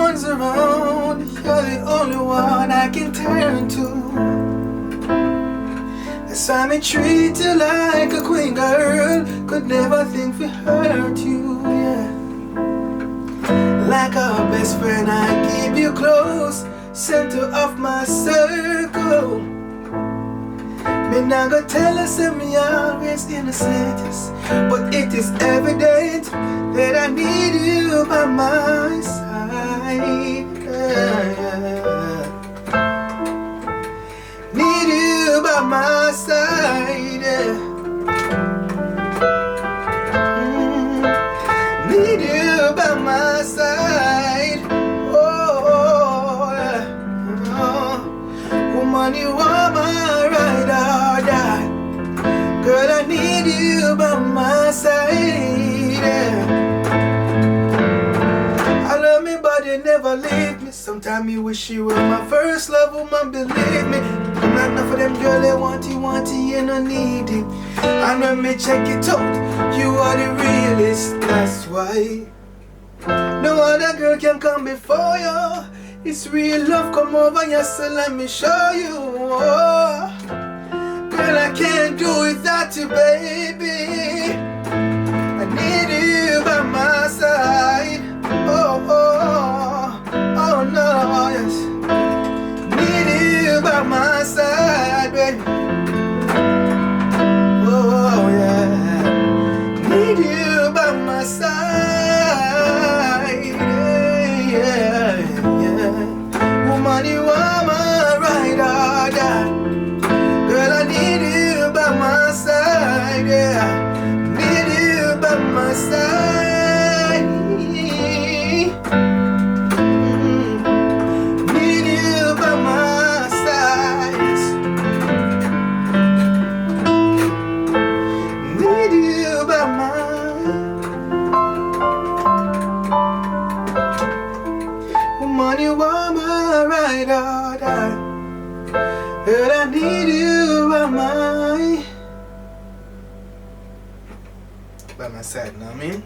one's around, you're the only one I can turn to. That's why me treat you like a queen, girl. Could never think we hurt you, yeah. Like a best friend, I keep you close, center of my circle. Me not gonna tell us that me always innocent, but it is evident that I need you by my side. Need you by my side. Need you by my side. Oh, woman, you are my ride or die. Girl, I need you by my side. I love me, but you never leave me. Sometimes you wish you were my first love, woman, believe me. I'm not enough for them, girl, they want you, you don't need it. And when me check it out, you are the realest, that's why. No other girl can come before you. It's real love, come over here, so let me show you. Oh, girl, I can't do without you, baby. I need you by my side. Oh, oh, oh no, yes. Need you by my side, baby. Oh, yeah. Need you by my side. Yeah, yeah. Woman, you are my ride or die. Girl, I need you by my side, yeah. Need you by my side. Need you by my side. Need you by my. Woman, you are my ride or die. Girl, I need you by my side, know what I mean?